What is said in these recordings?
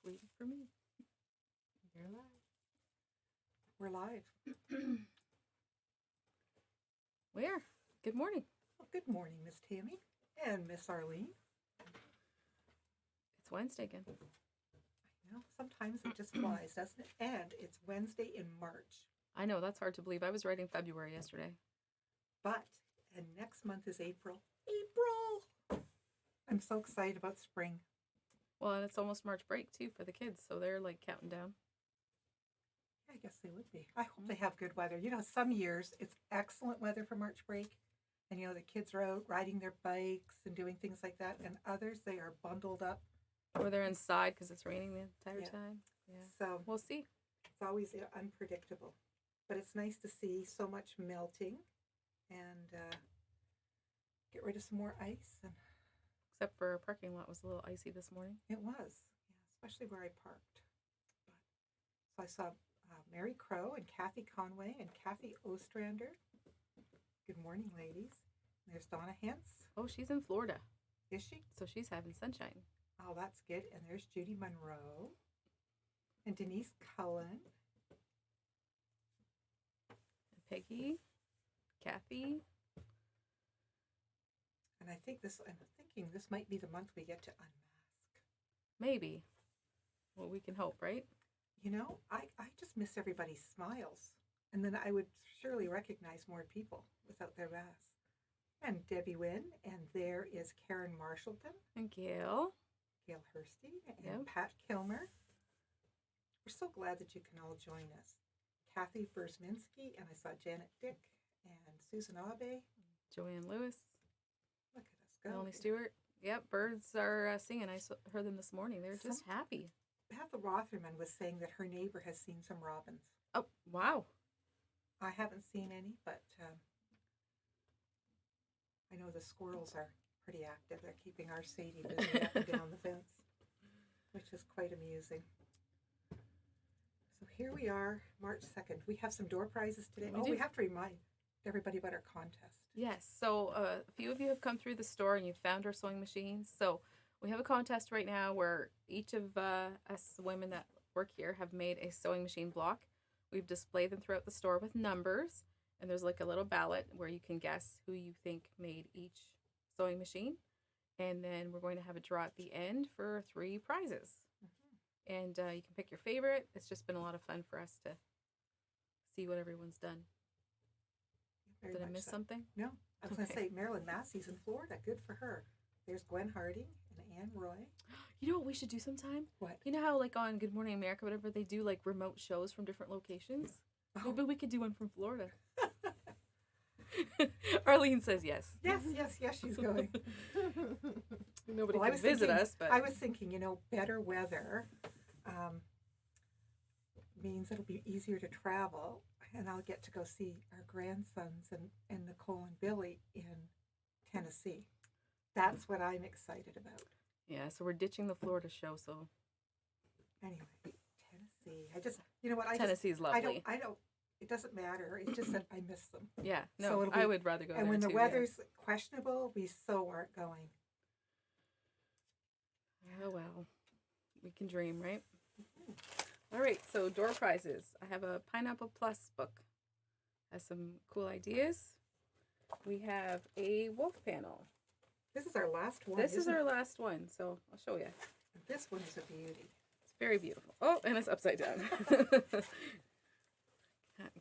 waiting for me. You're live. We're live. Where? Good morning. Well, good morning, Miss Tammy and Miss Arlene. It's Wednesday again. I know, sometimes it just flies, doesn't it? And it's Wednesday in March. I know, that's hard to believe. I was writing February yesterday. And next month is April. April! I'm so excited about spring. Well, and it's almost March break, too, for the kids, so they're, like, counting down. I guess they would be. I hope they have good weather. You know, some years it's excellent weather for March break. And, you know, the kids are out riding their bikes and doing things like that. And others, they are bundled up. Or they're inside because it's raining the entire time. Yeah. So we'll see. It's always unpredictable. But it's nice to see so much melting and get rid of some more ice. And except for our parking lot was a little icy this morning. It was, yeah, especially where I parked. So I saw Mary Crow and Kathy Conway and Kathy Ostrander. Good morning, ladies. There's Donna Hentz. Oh, she's in Florida. Is she? So she's having sunshine. Oh, that's good. And there's Judy Monroe and Denise Cullen. And Peggy, Kathy. And I'm thinking this might be the month we get to unmask. Maybe. Well, we can hope, right? You know, I just miss everybody's smiles. And then I would surely recognize more people without their masks. And Debbie Wynn, and there is Karen Marshallton. And Gail Hursty, and Pat Kilmer. We're so glad that you can all join us. Kathy Burzminski, and I saw Janet Dick, and Susan Abe. Joanne Lewis. Look at us go. Melanie Stewart. Yep, birds are singing. I heard them this morning. They're just happy. Beth Rotherman was saying that her neighbor has seen some robins. Oh, wow. I haven't seen any, but I know the squirrels are pretty active. They're keeping our Sadie busy up and down the fence, which is quite amusing. So here we are, March 2nd. We have some door prizes today. We have to remind everybody about our contest. Yes, so a few of you have come through the store and you've found our sewing machines. So we have a contest right now where each of us women that work here have made a sewing machine block. We've displayed them throughout the store with numbers, and there's like a little ballot where you can guess who you think made each sewing machine. And then we're going to have a draw at the end for 3 prizes. Mm-hmm. And you can pick your favorite. It's just been a lot of fun for us to see what everyone's done. Did I miss something? No. I was going to say Marilyn Massey's in Florida. Good for her. There's Gwen Harding and Ann Roy. You know what we should do sometime? What? You know how like on Good Morning America, whatever, they do like remote shows from different locations? Oh. Maybe we could do one from Florida. Arlene says yes. Yes, she's going. Nobody can visit us, but I was thinking, you know, better weather means it'll be easier to travel, and I'll get to go see our grandsons and Nicole and Billy in Tennessee. That's what I'm excited about. Yeah, so we're ditching the Florida show, so anyway, Tennessee. Tennessee's lovely. I don't it doesn't matter. It's just that I miss them. Yeah, no, I would rather go there. And when the weather's questionable, we so aren't going. Oh well. We can dream, right? Mm-hmm. All right, so door prizes. I have a Pineapple Plus book. Has some cool ideas. We have a wolf panel. This is our last one. This is our last one, so I'll show you. This one is a beauty. It's very beautiful. Oh, and it's upside down.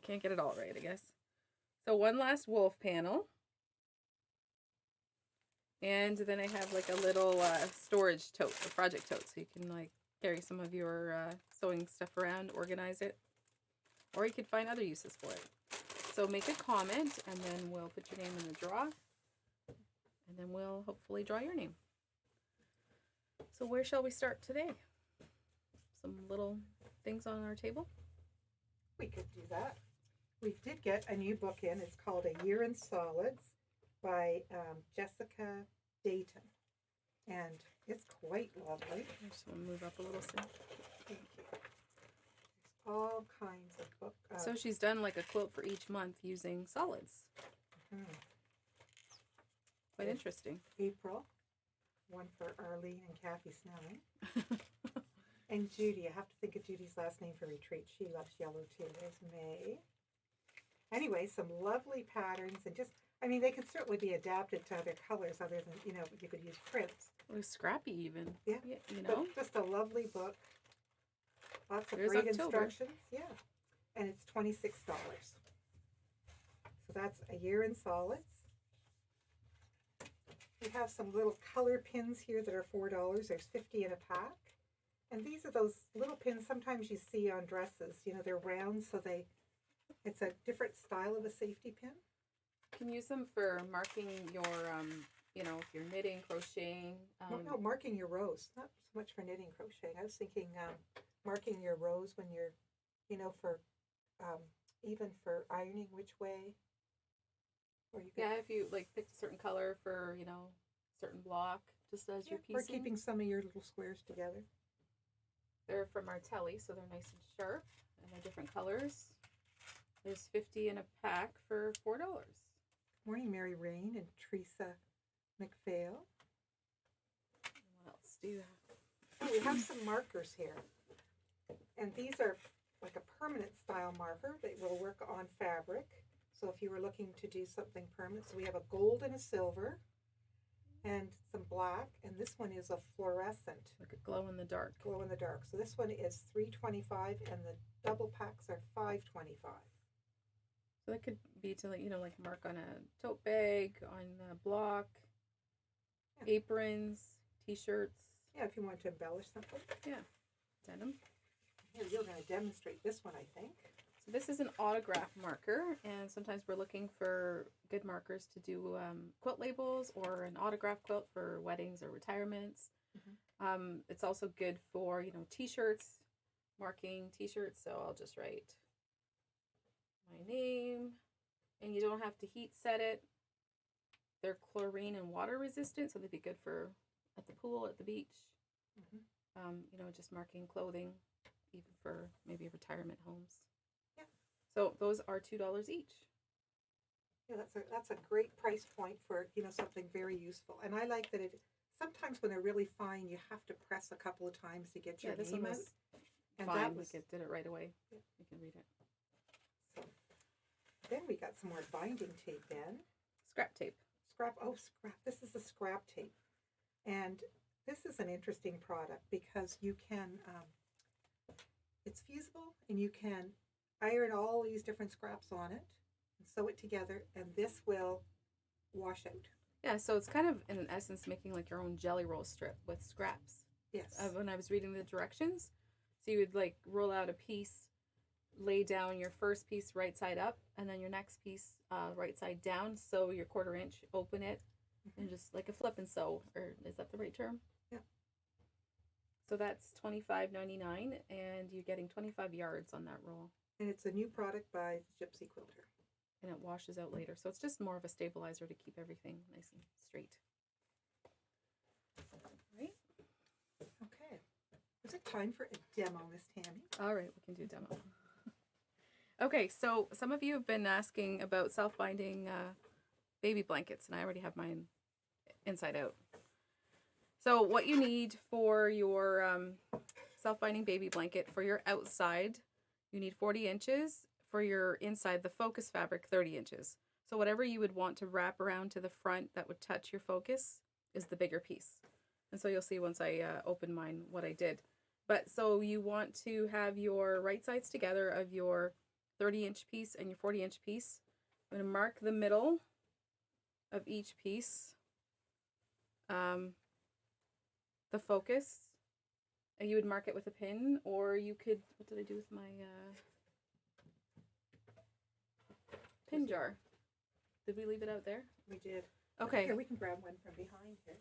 Can't get it all right, I guess. So one last wolf panel. And then I have like a little storage tote, a project tote, so you can like carry some of your sewing stuff around, organize it. Or you could find other uses for it. So make a comment, and then we'll put your name in the draw. And then we'll hopefully draw your name. So where shall we start today? Some little things on our table? We could do that. We did get a new book in. It's called A Year in Solids by Jessica Dayton. And it's quite lovely. I just want to move up a little soon. Thank you. There's all kinds of books. So she's done like a quilt for each month using solids. Mm-hmm. Quite interesting. April, one for Arlene and Kathy Snelling. And Judy, I have to think of Judy's last name for retreat. She loves yellow too. There's May. Anyway, some lovely patterns and just, I mean, they can certainly be adapted to other colors other than, you know, you could use prints. It was scrappy even. Yeah. You know? But just a lovely book. Lots of There's great October. instructions. Yeah. And it's $26. So that's a year in solids. We have some little color pins here that are $4. There's 50 in a pack. And these are those little pins sometimes you see on dresses. You know, they're round, so it's a different style of a safety pin. You can use them for marking your, you know, if you're knitting, crocheting. No, marking your rows. Not so much for knitting, crocheting. I was thinking marking your rows when you're, you know, for even for ironing which way. Or you could, Yeah, if you like picked a certain color for, you know, certain block, just as your piece. or keeping some of your little squares together. They're from Martelli, so they're nice and sharp, and they're different colors. There's 50 in a pack for $4. Morning, Mary Rain and Teresa McPhail. What else do you have? Oh, we have some markers here. And these are like a permanent style marker that will work on fabric. So if you were looking to do something permanent, so we have a gold and a silver and some black, and this one is a fluorescent. Like a glow in the dark. Glow in the dark. So this one is $3.25 and the double packs are $5.25. So that could be to, you know, like mark on a tote bag, on a block, aprons, t-shirts. Yeah, if you want to embellish something. Yeah, denim. Here, you're going to demonstrate this one, I think. So this is an autograph marker, and sometimes we're looking for good markers to do quilt labels or an autograph quilt for weddings or retirements. Mm-hmm. It's also good for, you know, t-shirts, marking t-shirts. So I'll just write my name, and you don't have to heat set it. They're chlorine and water resistant, so they'd be good for at the pool, at the beach. Mm-hmm. You know, just marking clothing, even for maybe retirement homes. Yeah. So those are $2 each. Yeah, that's a great price point for, you know, something very useful. And I like that it. Sometimes when they're really fine, you have to press a couple of times to get your name out. And fine, that was, did it right away. Yeah. You can read it. So then we got some more binding tape in. Scrap tape. Scrap. This is the scrap tape, and this is an interesting product because you can. It's fusible, and you can iron all these different scraps on it and sew it together, and this will wash out. Yeah, so it's kind of, in essence, making like your own jelly roll strip with scraps. Yes. When I was reading the directions, so you would like roll out a piece, lay down your first piece right side up, and then your next piece right side down. So your 1/4 inch, open it, and just like a flip and sew. Or is that the right term? Yeah. So that's $25.99, and you're getting 25 yards on that roll. And it's a new product by Gypsy Quilter. And it washes out later. So it's just more of a stabilizer to keep everything nice and straight. Right? Okay. Is it time for a demo, Miss Tammy? All right, we can do a demo. Okay, so some of you have been asking about self-binding baby blankets, and I already have mine inside out. So what you need for your self-binding baby blanket, for your outside, you need 40 inches. For your inside, the focus fabric, 30 inches. So whatever you would want to wrap around to the front that would touch your focus is the bigger piece. And so you'll see once I open mine what I did. But so you want to have your right sides together of your 30-inch piece and your 40-inch piece. I'm going to mark the middle of each piece. The focus. And you would mark it with a pin, or you could, what did I do with my pin jar? Did we leave it out there? We did. Okay. Here, we can grab one from behind here.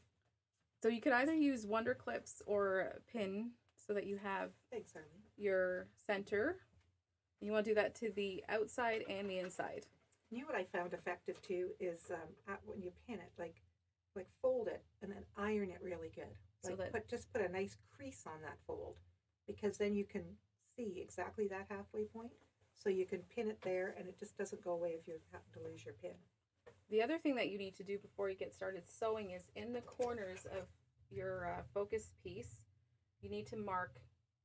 So you could either use Wonder Clips or a pin so that you have Thanks, Arlene. your center. You want to do that to the outside and the inside. You know what I found effective too is when you pin it, like fold it and then iron it really good. Like So that just put a nice crease on that fold, because then you can see exactly that halfway point. So you can pin it there, and it just doesn't go away if you happen to lose your pin. the other thing that you need to do before you get started sewing is in the corners of your focus piece, you need to mark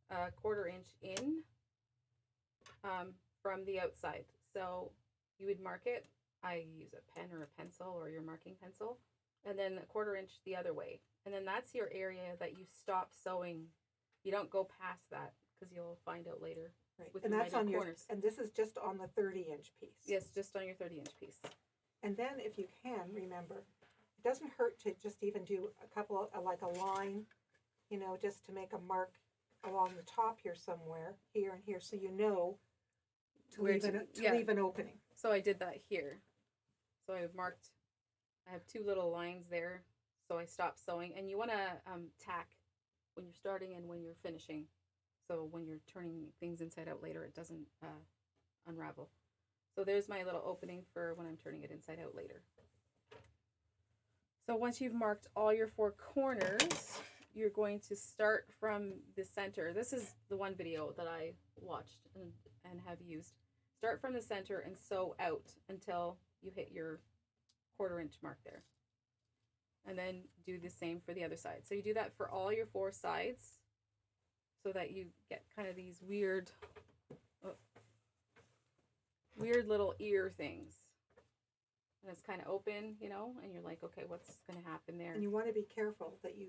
a 1/4 inch in from the outside. So you would mark it. I use a pen or a pencil or your marking pencil, and then a 1/4 inch the other way. And then that's your area that you stop sewing. You don't go past that because you'll find out later. Right. With And your that's on your, corners. and this is just on the 30-inch piece. Yes, just on your 30-inch piece. And then if you can, remember, it doesn't hurt to just even do a couple of, like a line, you know, just to make a mark along the top here somewhere, here and here, so you know to Where leave, leave an opening. So I did that here. So I marked, I have 2 little lines there. So I stopped sewing. And you want to tack when you're starting and when you're finishing. So when you're turning things inside out later, it doesn't unravel. So there's my little opening for when I'm turning it inside out later. So once you've marked all your 4 corners, you're going to start from the center. This is the one video that I watched and have used. Start from the center and sew out until you hit your 1/4 inch mark there. And then do the same for the other side. So you do that for all your 4 sides so that you get kind of these weird little ear things. And it's kind of open, you know, and you're like, okay, what's going to happen there? And you want to be careful that you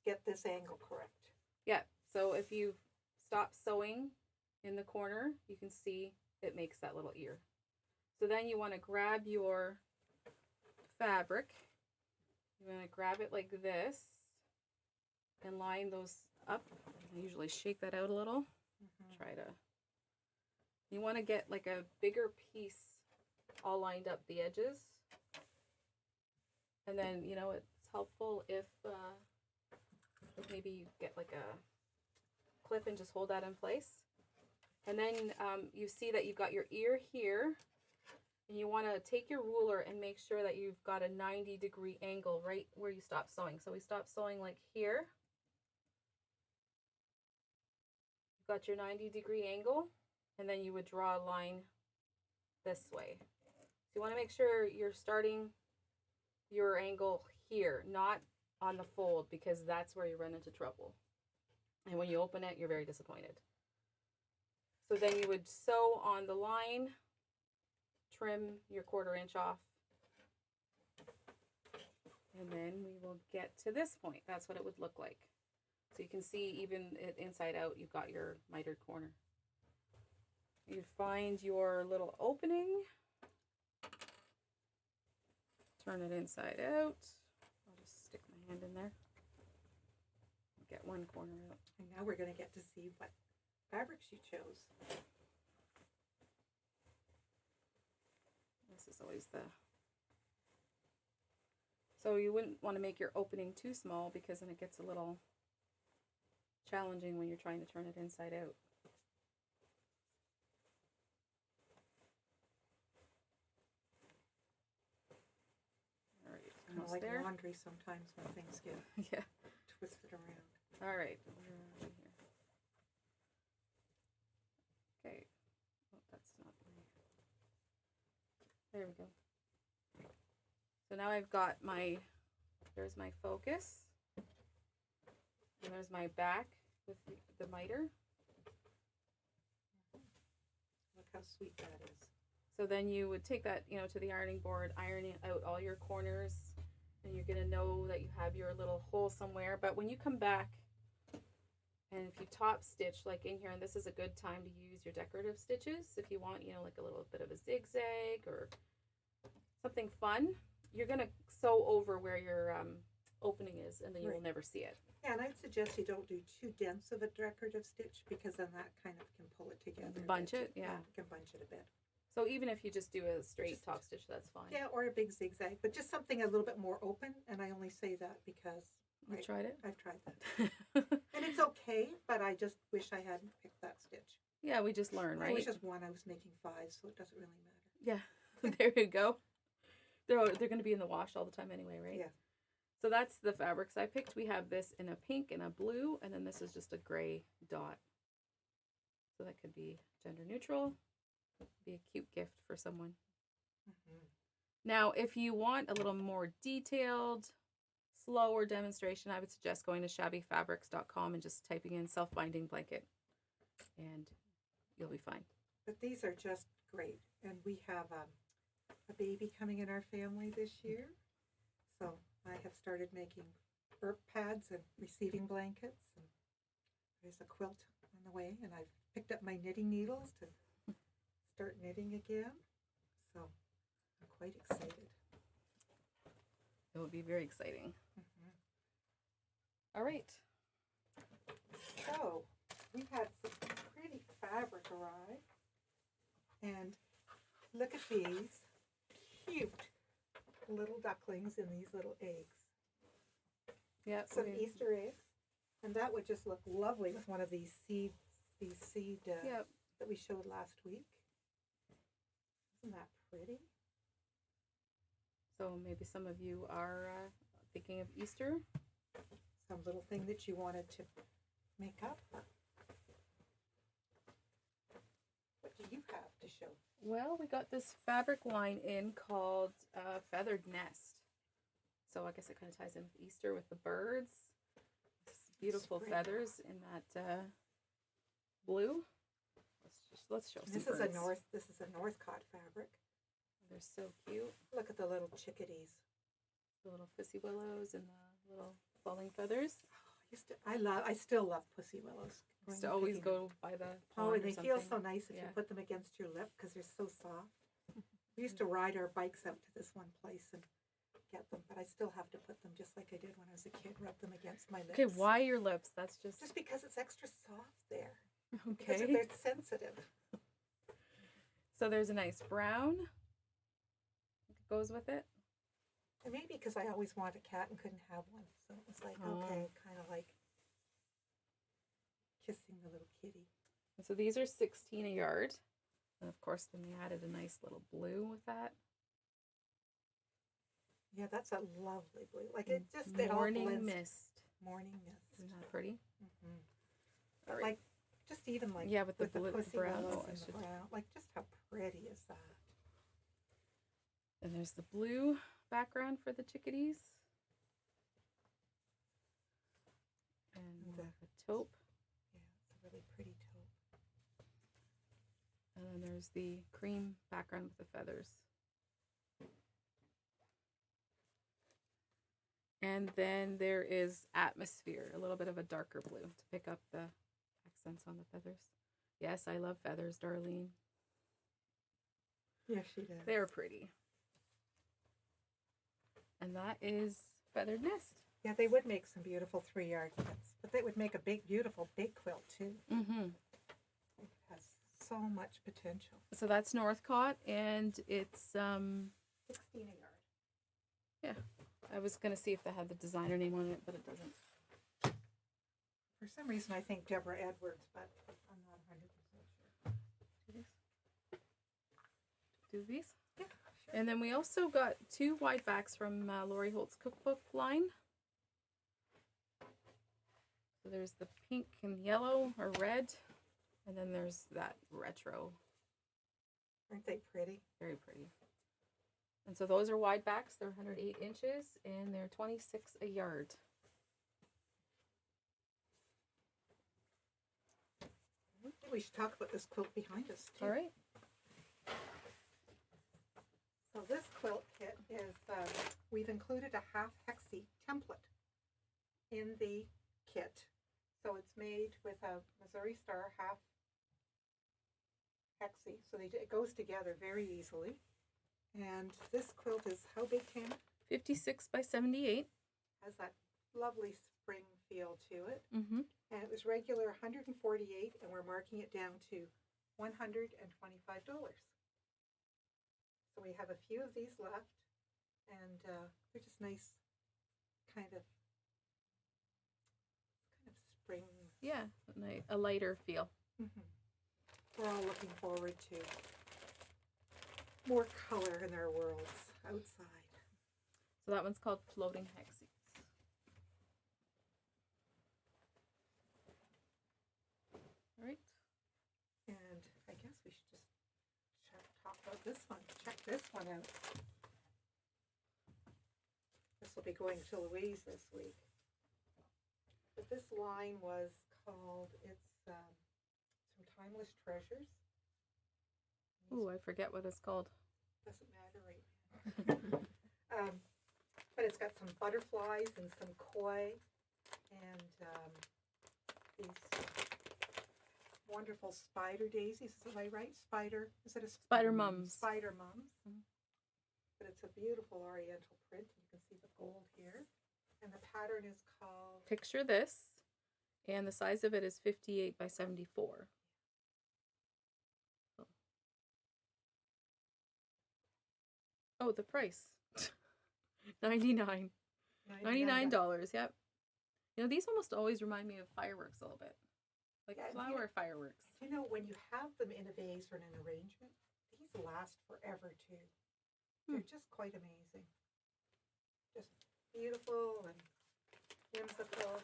get this angle correct. Yeah, so if you stop sewing in the corner, you can see it makes that little ear. So then you want to grab your fabric. You want to grab it like this and line those up. I usually shake that out a little. Try to. You want to get like a bigger piece all lined up the edges. And then, you know, it's helpful if maybe you get like a clip and just hold that in place. And then you see that you've got your ear here. And you want to take your ruler and make sure that you've got a 90-degree angle right where you stop sewing. So we stop sewing like here. You've got your 90-degree angle. And then you would draw a line this way. So you want to make sure you're starting your angle here, not on the fold, because that's where you run into trouble. And when you open it, you're very disappointed. So then you would sew on the line, trim your 1/4 inch off, and then we will get to this point. That's what it would look like. So you can see even it inside out, you've got your mitered corner. You find your little opening, turn it inside out. I'll just stick my hand in there. Get one corner out. And now we're going to get to see what fabrics you chose. This is always the... So you wouldn't want to make your opening too small because then it gets a little challenging when you're trying to turn it inside out. Kind of like laundry sometimes when things get twisted around. All right. Okay. Oh, that's not right. There we go. So now I've got my, there's my focus. And there's my back with the miter. Look how sweet that is. So then you would take that, you know, to the ironing board, ironing out all your corners, and you're going to know that you have your little hole somewhere. But when you come back, and if you top stitch, like in here, and this is a good time to use your decorative stitches, if you want, you know, like a little bit of a zigzag or something fun, you're going to sew over where your opening is, and then you will never see it. Yeah, and I'd suggest you don't do too dense of a decorative stitch because then that kind of can pull it together. Bunch it, yeah. You can bunch it a bit. So even if you just do a straight top stitch, that's fine. Yeah, or a big zigzag, but just something a little bit more open. And I only say that because You've tried it? I've tried that. And it's okay, but I just wish I hadn't picked that stitch. Yeah, we just learn, right? It was just one. I was making 5, so it doesn't really matter. Yeah, there you go. They're going to be in the wash all the time anyway, right? Yeah. So that's the fabrics I picked. We have this in a pink and a blue, and then this is just a gray dot. So that could be gender neutral. Be a cute gift for someone. Now, if you want a little more detailed, slower demonstration, I would suggest going to shabbyfabrics.com and just typing in self-binding blanket. and you'll be fine. But these are just great. And we have a baby coming in our family this year. So I have started making burp pads and receiving blankets. And there's a quilt on the way. And I've picked up my knitting needles to start knitting again. So I'm quite excited. It will be very exciting. Mm-hmm. All right. So we had some pretty fabric arrive. And look at these cute little ducklings in these little eggs. Yeah. Some Easter eggs. And that would just look lovely with one of these seed yep. that we showed last week. Isn't that pretty? So maybe some of you are thinking of Easter. Some little thing that you wanted to make up. What do you have to show? Well, we got this fabric line in called Feathered Nest. So I guess it kind of ties in with Easter with the birds. This beautiful feathers in that blue. Let's show some birds. This is a Northcott fabric. They're so cute. Look at the little chickadees. The little pussy willows and the little falling feathers. I still love pussy willows. I used to always go by the pond. Oh, and they or feel something. so nice if you put them against your lip because they're so soft. We used to ride our bikes out to this one place and get them, but I still have to put them just like I did when I was a kid, rub them against my lips. Okay, why your lips? That's just because it's extra soft there. Okay. Because they're sensitive. So there's a nice brown that goes with it. And maybe because I always wanted a cat and couldn't have one. So it was like, okay, kind of like kissing the little kitty. And so these are $16 a yard. And of course, then they added a nice little blue with that. Yeah, that's a lovely blue. Like it just Morning it all blends. mist. Morning mist. Isn't that pretty? Mm-hmm. Right. Like just even like with the blue, pussy brown. willows and the brown. Like just how pretty is that? And there's the blue background for the chickadees. And the taupe. Yeah, it's a really pretty taupe. And then there's the cream background with the feathers. And then there is atmosphere, a little bit of a darker blue to pick up the accents on the feathers. Yes, I love feathers, Darlene. Yes, she does. They're pretty. And that is Feathered Nest. Yeah, they would make some beautiful 3-yard kits, but they would make a beautiful big quilt too. Mm-hmm. It has so much potential. So that's Northcott, and it's 16 a yard. Yeah. I was gonna see if they had the designer name on it, but it doesn't. For some reason, I think Deborah Edwards, but I'm not 100% sure. Do these? Yeah, sure. And then we also got 2 wide backs from Lori Holt's Cookbook line. So there's the pink and yellow or red, and then there's that retro. Aren't they pretty? Very pretty. And so those are wide backs. They're 108 inches, and they're $26 a yard. We should talk about this quilt behind us too. All right. So this quilt kit is, we've included a half hexie template in the kit. So it's made with a Missouri Star half hexie. So it goes together very easily. And this quilt is how big, Tammy? 56 by 78. Has that lovely spring feel to it. Mm-hmm. And it was regular $148, and we're marking it down to $125. So we have a few of these left, and they're just nice, kind of spring. Yeah, a lighter feel. Mm-hmm. We're all looking forward to more color in our worlds outside. So that one's called Floating Hexies. All right. And I guess we should just talk about this one. Check this one out. This will be going to Louise this week. But this line was called, it's from Timeless Treasures. Ooh, I forget what it's called. Doesn't matter right now. But it's got some butterflies and some koi and these wonderful spider daisies. Is I right? Spider. Is it a Spider mums. Spider mums. Mhm. But it's a beautiful oriental print. You can see the gold here. And the pattern is called... Picture this, and the size of it is 58 by 74. Oh, the price. $99. $99, yep. You know, these almost always remind me of fireworks a little bit. Like flower fireworks. You know, when you have them in a vase or in an arrangement, these last forever too. They're just quite amazing. Just beautiful and whimsical.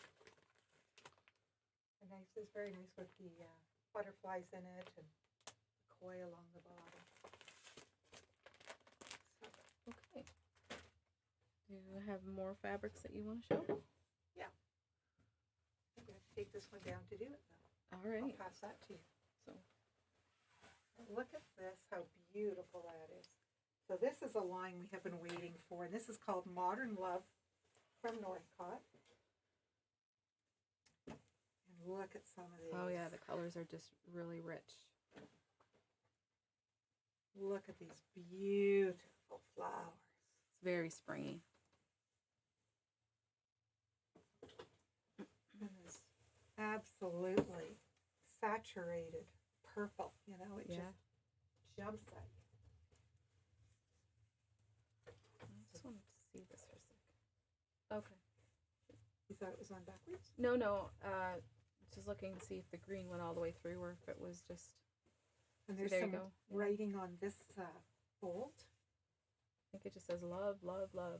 And nice, it's very nice with the butterflies in it and the koi along the bottom. Okay. Do you have more fabrics that you want to show? Yeah. I'm going to take this one down to do it though. All right. I'll pass that to you. So, look at this, how beautiful that is. So this is a line we have been waiting for, and this is called Modern Love from Northcott. And look at some of these. oh yeah, the colors are just really rich. Look at these beautiful flowers. It's very springy. And this absolutely saturated purple, you know, it just jumps at you. I just wanted to see this for a sec. Okay. You thought it was on backwards? No. Just looking to see if the green went all the way through or if it was just... And there's there some you go. writing on this bolt. I think it just says love, love, love.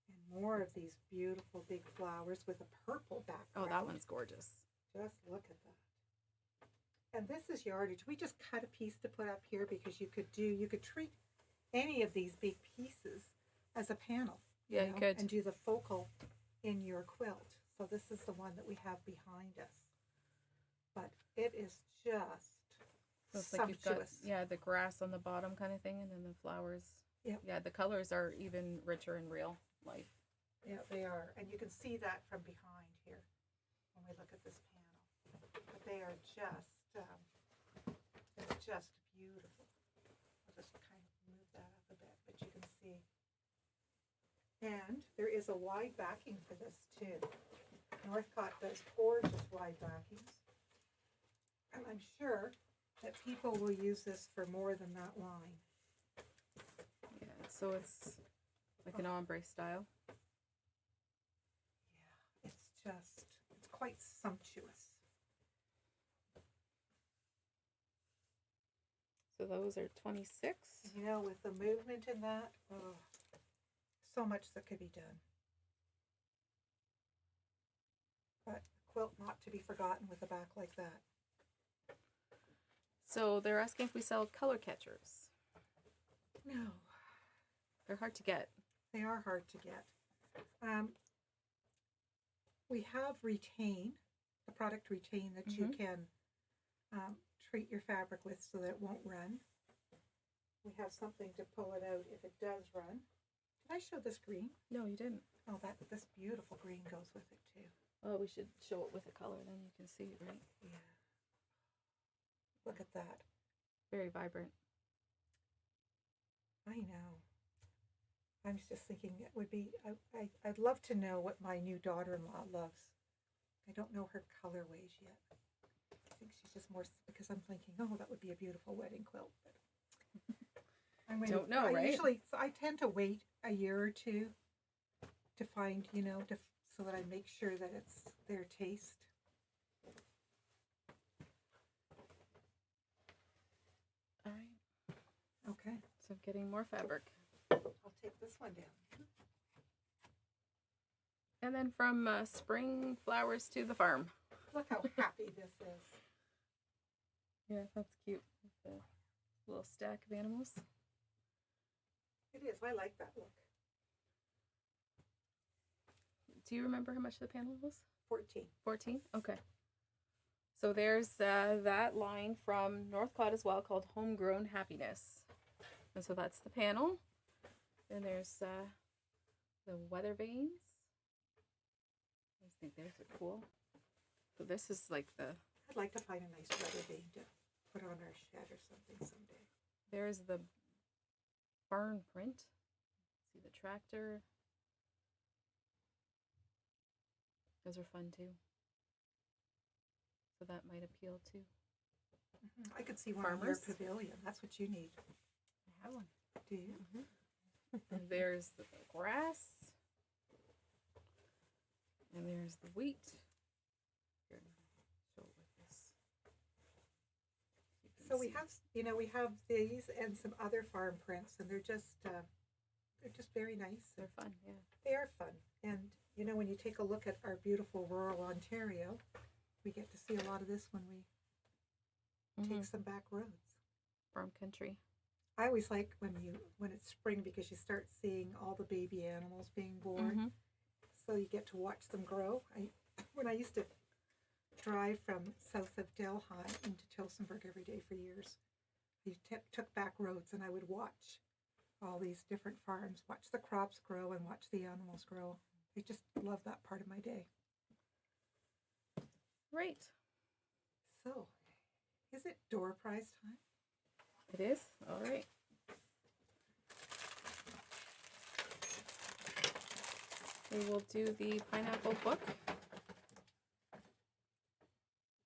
And more of these beautiful big flowers with a purple background. Oh, that one's gorgeous. Just look at that. And this is yardage. We just cut a piece to put up here because you could treat any of these big pieces as a panel. Yeah, you could. And do the focal in your quilt. So this is the one that we have behind us. But it is just So it's sumptuous. like you've got, the grass on the bottom kind of thing, and then the flowers. Yep. Yeah, the colors are even richer in real life. Yeah, they are. And you can see that from behind here when we look at this panel. But they are just, it's just beautiful. I'll just kind of move that up a bit, but you can see. And there is a wide backing for this too. Northcott does gorgeous wide backings. And I'm sure that people will use this for more than that line. Yeah, so it's like an ombre style. Yeah, it's quite sumptuous. So those are 26. You know, with the movement in that, so much that could be done. But a quilt not to be forgotten with a back like that. So they're asking if we sell color catchers. No, They're hard to get. they are hard to get. We have Retain, the product Retain that you can treat your fabric with so that it won't run. We have something to pull it out if it does run. Did I show this green? No, you didn't. Oh, this beautiful green goes with it too. Oh, we should show it with a color, then you can see it, right? Yeah. Look at that. Very vibrant. I know. I was just thinking it would be, I'd love to know what my new daughter-in-law loves. I don't know her colorways yet. I think she's just more, because I'm thinking, oh, that would be a beautiful wedding quilt. But Don't know, right? Usually, so I tend to wait a year or two to find, so that I make sure that it's their taste. All right. Okay. So I'm getting more fabric. I'll take this one down. And then from spring flowers to the farm. Look how happy this is. Yeah, that's cute. With the little stack of animals. It is. I like that look. Do you remember how much the panel was? 14. 14? Okay. So there's that line from North Cloud as well called Homegrown Happiness. And so that's the panel. Then there's the weather vanes. I just think those are cool. So this is like the... I'd like to find a nice weather vane to put on our shed or something someday. There's the barn print. See the tractor. Those are fun too. So that might appeal to I could see one in your farmers. pavilion. That's what you need. I have one. Do you? And there's the grass. And there's the wheat. Here, show it with this. You can So we see. have, we have these and some other farm prints, and they're just very nice. They're fun, yeah. They are fun, and when you take a look at our beautiful rural Ontario, we get to see a lot of this when we take some back roads. Farm country. I always like when it's spring because you start seeing all the baby animals being born. So you get to watch them grow. When I used to drive from south of Delhi into Tillsonburg every day for years, I took back roads and I would watch all these different farms, watch the crops grow and watch the animals grow. I just love that part of my day. Right. So, is it door prize time? It is? All right. We will do the pineapple book.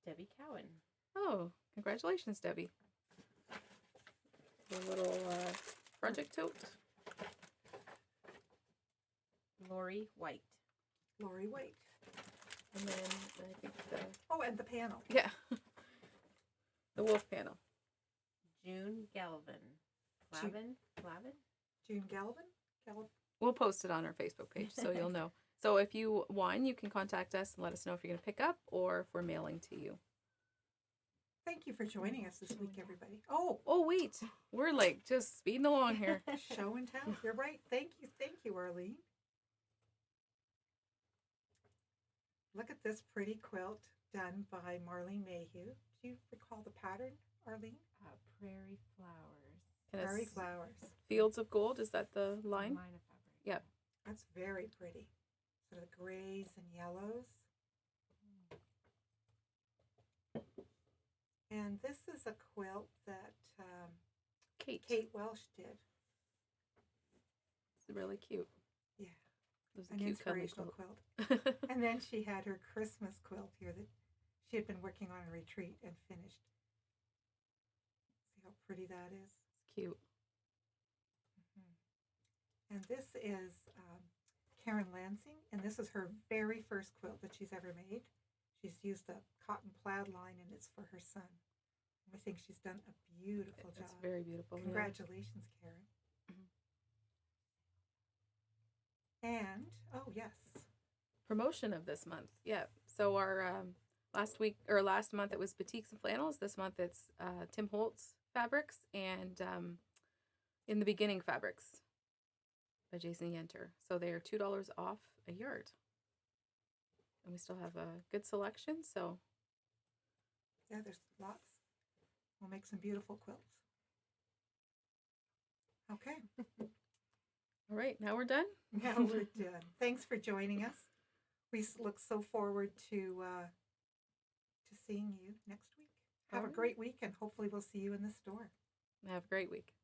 Debbie Cowan. Oh, congratulations, Debbie. The little project tote. Lori White. Lori White. And then I think Oh, and the panel. the wolf panel. June Galvin. Glavin? June Galvin? We'll post it on our Facebook page so you'll know. So if you won, you can contact us and let us know if you're going to pick up or if we're mailing to you. Thank you for joining us this week, everybody. Oh, wait. We're like just speeding along here. show and tell. You're right. Thank you, Arlene. Look at this pretty quilt done by Marlene Mayhew. Do you recall the pattern, Arlene? Prairie Flowers. And Prairie it's flowers. Fields of Gold. Is that the line? Line of fabric. Yep. That's very pretty. Sort of grays and yellows. And this is a quilt that Kate Welsh did. It's really cute. Yeah. It was a An cute cuddly inspirational quilt. quilt. And then she had her Christmas quilt here that she had been working on a retreat and finished. See how pretty that is? It's cute. And this is Karen Lansing, and this is her very first quilt that she's ever made. She's used a cotton plaid line, and it's for her son. I think she's done a beautiful job. It's very beautiful. Congratulations, Karen. And, oh, yes. Promotion of this month. Yeah. So our last month it was Batiks and Flannels. This month it's Tim Holtz fabrics and In the Beginning fabrics by Jason Yenter. So they are $2 off a yard. And we still have a good selection, so. Yeah, there's lots. We'll make some beautiful quilts. Okay. All right, now we're done? Now we're done. Thanks for joining us. We look so forward to seeing you next week. Have a great week, and hopefully we'll see you in the store. Have a great week.